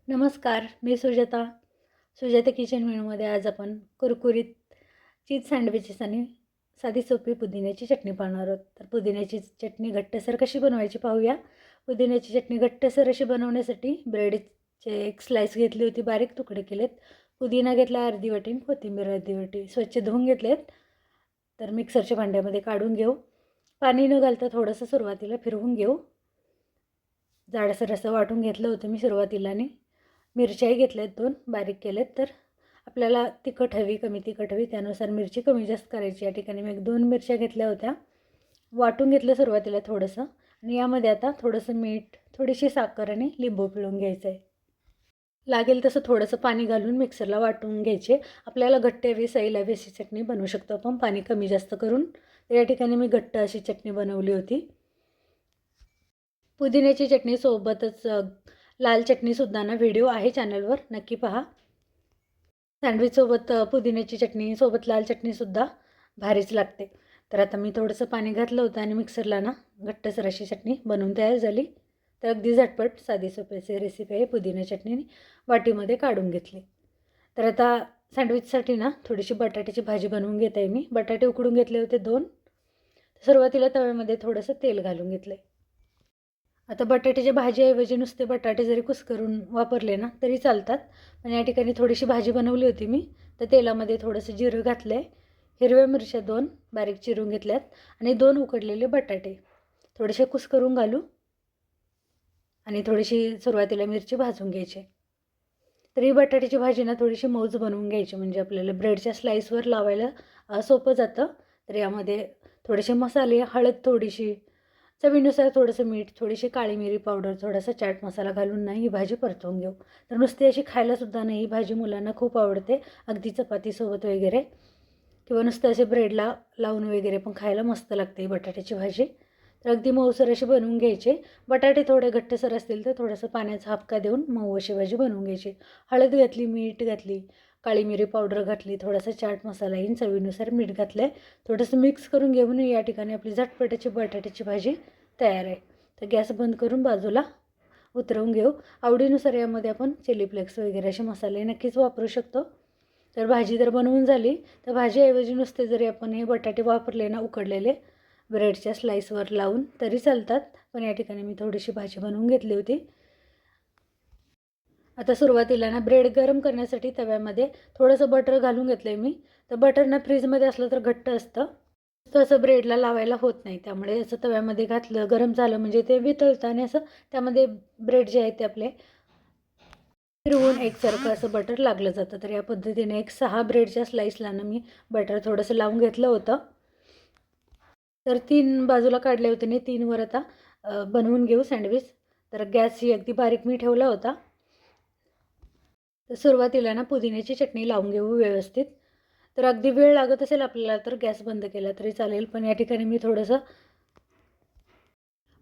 नमस्कार, मी सुजाता. सुजाता किचन मेनूमध्ये आज आपण कुरकुरीत चीज सँडविचेस आणि साधी सोपी पुदिन्याची चटणी पाहणार आहोत. तर पुदिन्याची चटणी घट्टसर कशी बनवायची पाहूया. पुदिन्याची चटणी घट्टसर अशी बनवण्यासाठी ब्रेडचे एक स्लाईस घेतली होती, बारीक तुकडे केलेत. पुदिना घेतला अर्धी वाटी, कोथिंबीर अर्धी वाटी. स्वच्छ धुवून घेतलेत. तर मिक्सरच्या भांड्यामध्ये काढून घेऊ. पाणी न घालता थोडंसं सुरुवातीला फिरवून घेऊ. जाडसर असं वाटून घेतलं होतं मी सुरुवातीला. आणि मिरच्याही घेतल्यात 2 बारीक केल्यात. तर आपल्याला तिखट हवी, कमी तिखट हवी त्यानुसार मिरची कमी जास्त करायची. या ठिकाणी मी 1-2 मिरच्या घेतल्या होत्या. वाटून घेतलं सुरुवातीला थोडंसं. आणि यामध्ये आता थोडंसं मीठ, थोडीशी साखर आणि लिंबू पिळून घ्यायचं आहे. लागेल तसं थोडंसं पाणी घालून मिक्सरला वाटून घ्यायचे. आपल्याला घट्ट हवी, सैल हवी अशी चटणी बनवू शकतो आपण पाणी कमी जास्त करून. तर या ठिकाणी मी घट्ट अशी चटणी बनवली होती. पुदिन्याची चटणी सोबतच लाल चटणीसुद्धा ना व्हिडिओ आहे चॅनलवर, नक्की पहा. सँडविचसोबत पुदिन्याची चटणी सोबत लाल चटणीसुद्धा भारीच लागते. तर आता मी थोडंसं पाणी घातलं होतं आणि मिक्सरला ना घट्टसर अशी चटणी बनवून तयार झाली. तर अगदी झटपट साधी सोपी अशी रेसिपी आहे. पुदिना चटणी वाटीमध्ये काढून घेतली. तर आता सँडविचसाठी ना थोडीशी बटाट्याची भाजी बनवून घेत आहे मी. बटाटे उकडून घेतले होते 2. सुरुवातीला तव्यामध्ये थोडंसं तेल घालून घेतलं. आता बटाट्याच्या भाजीऐवजी नुसते बटाटे जरी कुस्करून वापरले ना तरी चालतात. पण या ठिकाणी थोडीशी भाजी बनवली होती मी. तर तेलामध्ये थोडंसं जिरं घातलं आहे. हिरव्या मिरच्या 2 बारीक चिरून घेतल्यात आणि 2 उकडलेले बटाटे थोडेसे कुस्करून घालू. आणि थोडीशी सुरुवातीला मिरची भाजून घ्यायची. तर ही बटाट्याची भाजी ना थोडीशी मऊज बनवून घ्यायची, म्हणजे आपल्याला ब्रेडच्या स्लाईसवर लावायला सोपं जातं. तर यामध्ये थोडेसे मसाले, हळद थोडीशी, चवीनुसार थोडंसं मीठ, थोडीशी काळी मिरी पावडर, थोडासा चाट मसाला घालून ना ही भाजी परतवून घेऊ. तर नुसती अशी खायलासुद्धा नाही, ही भाजी मुलांना खूप आवडते. अगदी चपातीसोबत वगैरे किंवा नुसतं असे ब्रेडला लावून वगैरे पण खायला मस्त लागते ही बटाट्याची भाजी. तर अगदी मऊसर अशी बनवून घ्यायचे. बटाटे थोडे घट्टसर असतील तर थोडंसं पाण्याचा हापका देऊन मऊ अशी भाजी बनवून घ्यायची. हळद घातली, मीठ घातली, काळी मिरी पावडर घातली, थोडासा चाट मसाला येईन, चवीनुसार मीठ घातलं आहे. थोडंसं मिक्स करून घेऊन या ठिकाणी आपली झटपटाची बटाट्याची भाजी तयार आहे. तर गॅस बंद करून बाजूला उतरवून घेऊ. आवडीनुसार यामध्ये आपण चिली फ्लेक्स वगैरे असे मसाले नक्कीच वापरू शकतो. तर भाजी जर बनवून झाली तर भाजीऐवजी नुसते जरी आपण हे बटाटे वापरले ना उकडलेले ब्रेडच्या स्लाईसवर लावून तरी चालतात. पण या ठिकाणी मी थोडीशी भाजी बनवून घेतली होती. आता सुरुवातीला ना ब्रेड गरम करण्यासाठी तव्यामध्ये थोडंसं बटर घालून घेतलं आहे मी. तर बटर ना फ्रीजमध्ये असलं तर घट्ट असतं, तसं ब्रेडला लावायला होत नाही. त्यामुळे असं तव्यामध्ये घातलं, गरम झालं म्हणजे ते वितळतं आणि असं त्यामध्ये ब्रेड जे आहेत ते आपले फिरवून एकसारखं असं बटर लागलं जातं. तर या पद्धतीने एक 6 ब्रेडच्या स्लाईसला ना मी बटर थोडंसं लावून घेतलं होतं. तर 3 बाजूला काढले होते आणि 3 वर आता बनवून घेऊ सँडविच. तर गॅसही अगदी बारीक मी ठेवला होता. तर सुरुवातीला ना पुदिन्याची चटणी लावून घेऊ व्यवस्थित. तर अगदी वेळ लागत असेल आपल्याला तर गॅस बंद केला तरी चालेल. पण या ठिकाणी मी थोडंसं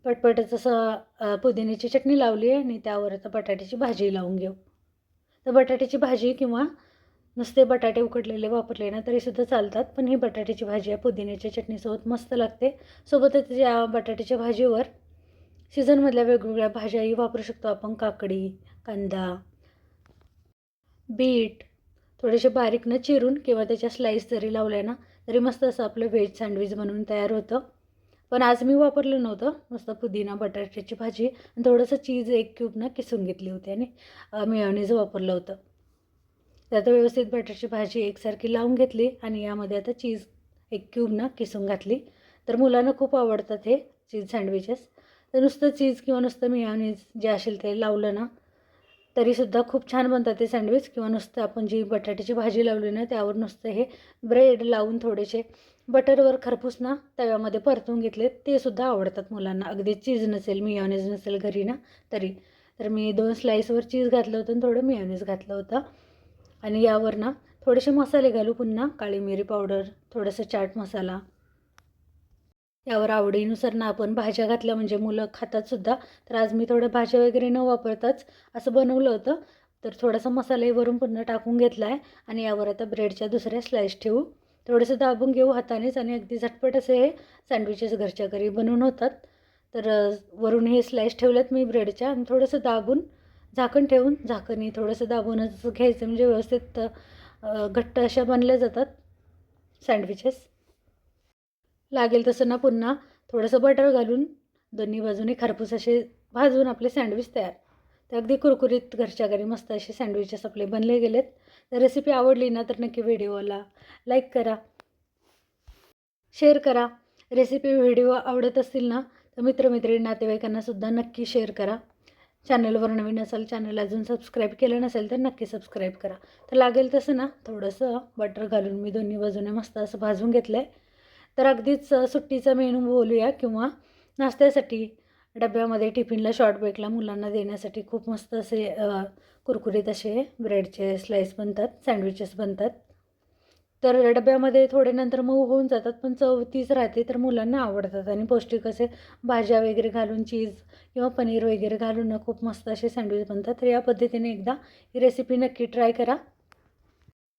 पटपटच असं पुदिन्याची चटणी लावली आहे आणि त्यावर आता बटाट्याची भाजी लावून घेऊ. तर बटाट्याची भाजी किंवा नुसते बटाटे उकडलेले वापरले ना तरीसुद्धा चालतात. पण ही बटाट्याची भाजी आहे पुदिन्याच्या चटणीसोबत मस्त लागते. सोबतच या बटाट्याच्या भाजीवर सीझनमधल्या वेगवेगळ्या भाज्याही वापरू शकतो आपण. काकडी, कांदा, बीट थोडेसे बारीक न चिरून किंवा त्याच्या स्लाईस जरी लावल्या ना तरी मस्त असं आपलं व्हेज सँडविच बनवून तयार होतं. पण आज मी वापरलं नव्हतं. नुसतं पुदिना, बटाट्याची भाजी आणि थोडंसं चीज 1 क्यूब किसून घेतली होती आणि मेयोनीज वापरलं होतं. तर आता व्यवस्थित बटाट्याची भाजी एकसारखी लावून घेतली आणि यामध्ये आता चीज 1 क्यूब किसून घातली. तर मुलांना खूप आवडतात हे चीज सँडविचेस. तर नुसतं चीज किंवा नुसतं मेयोनीज जे असेल ते लावलं ना तरीसुद्धा खूप छान बनतात ते सँडविच. किंवा नुसतं आपण जी बटाट्याची भाजी लावली ना त्यावर नुसतं हे ब्रेड लावून थोडेसे बटरवर खरपूस ना तव्यामध्ये परतून घेतले ते सुद्धा आवडतात मुलांना. अगदी चीज नसेल, मेयोनीज नसेल घरी ना तरी. तर मी 2 स्लाईसवर चीज घातलं होतं आणि थोडं मेयोनीज घातलं होतं. आणि यावर ना थोडेसे मसाले घालू पुन्हा. काळी मिरी पावडर, थोडंसं चाट मसाला. यावर आवडीनुसार ना आपण भाज्या घातल्या म्हणजे मुलं खातातसुद्धा. तर आज मी थोड्या भाज्या वगैरे न वापरताच असं बनवलं होतं. तर थोडासा मसालाही वरून पुन्हा टाकून घेतला आहे आणि यावर आता ब्रेडच्या दुसऱ्या स्लाईस ठेवू. थोडंसं दाबून घेऊ हातानेच आणि अगदी झटपट असे हे सँडविचेस घरच्या घरी बनवून होतात. तर वरून हे स्लाईस ठेवल्यात मी ब्रेडच्या आणि थोडंसं दाबून झाकण ठेवून झाकणी थोडंसं दाबूनच घ्यायचं, म्हणजे व्यवस्थित घट्ट अशा बनल्या जातात सँडविचेस. लागेल तसं ना पुन्हा थोडंसं बटर घालून दोन्ही बाजूने खरपूस असे भाजून आपले सँडविच तयार. तर अगदी कुरकुरीत घरच्या घरी मस्त असे सँडविचेस आपले बनले गेलेत. तर रेसिपी आवडली ना तर नक्की व्हिडिओला लाईक करा, शेअर करा. रेसिपी व्हिडिओ आवडत असतील ना तर मित्रमैत्रिणी नातेवाईकांनासुद्धा नक्की शेअर करा. चॅनलवर नवीन असाल, चॅनल अजून सबस्क्राईब केलं नसेल तर नक्की सबस्क्राईब करा. तर लागेल तसं ना थोडंसं बटर घालून मी दोन्ही बाजूने मस्त असं भाजून घेतलं आहे. तर अगदीच सुट्टीचा मेनू बोलूया किंवा नाश्त्यासाठी डब्यामध्ये टिफिनला शॉर्ट ब्रेकला मुलांना देण्यासाठी खूप मस्त असे कुरकुरीत असे ब्रेडचे स्लाईस बनतात, सँडविचेस बनतात. तर डब्यामध्ये थोडे नंतर मऊ होऊन जातात, पण चव तीच राहते. तर मुलांना आवडतात आणि पौष्टिक असे भाज्या वगैरे घालून, चीज किंवा पनीर वगैरे घालून ना खूप मस्त असे सँडविच बनतात. तर या पद्धतीने एकदा ही रेसिपी नक्की ट्राय करा.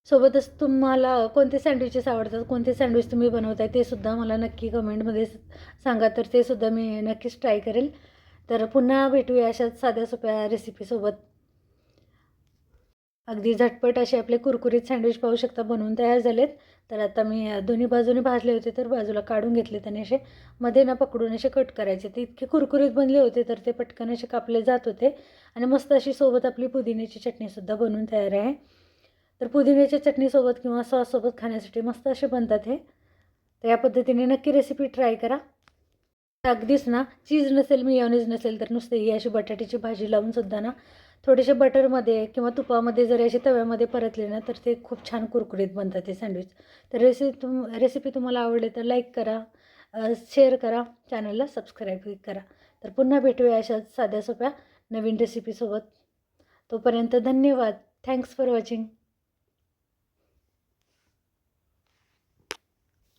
सोबतच तुम्हाला कोणते सँडविचेस आवडतात, कोणते सँडविच तुम्ही बनवताय ते सुद्धा मला नक्की कमेंटमध्ये सांगा. तर ते सुद्धा मी नक्कीच ट्राय करेल. तर पुन्हा भेटूया अशाच साध्या सोप्या रेसिपीसोबत. अगदी झटपट असे आपले कुरकुरीत सँडविच पाहू शकता बनवून तयार झालेत. तर आता मी दोन्ही बाजूने भाजले होते तर बाजूला काढून घेतलेत आणि असे मध्ये ना पकडून असे कट करायचे. ते इतके कुरकुरीत बनले होते तर ते पटकन असे कापले जात होते. आणि मस्त अशी सोबत आपली पुदिन्याची चटणीसुद्धा बनवून तयार आहे. तर पुदिन्याच्या चटणीसोबत किंवा सॉससोबत खाण्यासाठी मस्त असे बनतात हे. तर या पद्धतीने नक्की रेसिपी ट्राय करा. अगदीच ना चीज नसेल, मेयोनीज नसेल तर नुसते ही अशी बटाट्याची भाजी लावून सुद्धा ना थोडेसे बटरमध्ये किंवा तुपामध्ये जर असे तव्यामध्ये परतले ना तर ते खूप छान कुरकुरीत बनतात ते सँडविच. तर रेसिपी तुम्हाला आवडली तर लाईक करा, शेअर करा, चॅनलला सबस्क्राईब करा. तर पुन्हा भेटूया अशाच साध्या सोप्या नवीन रेसिपीसोबत. तोपर्यंत धन्यवाद. Thanks for watching.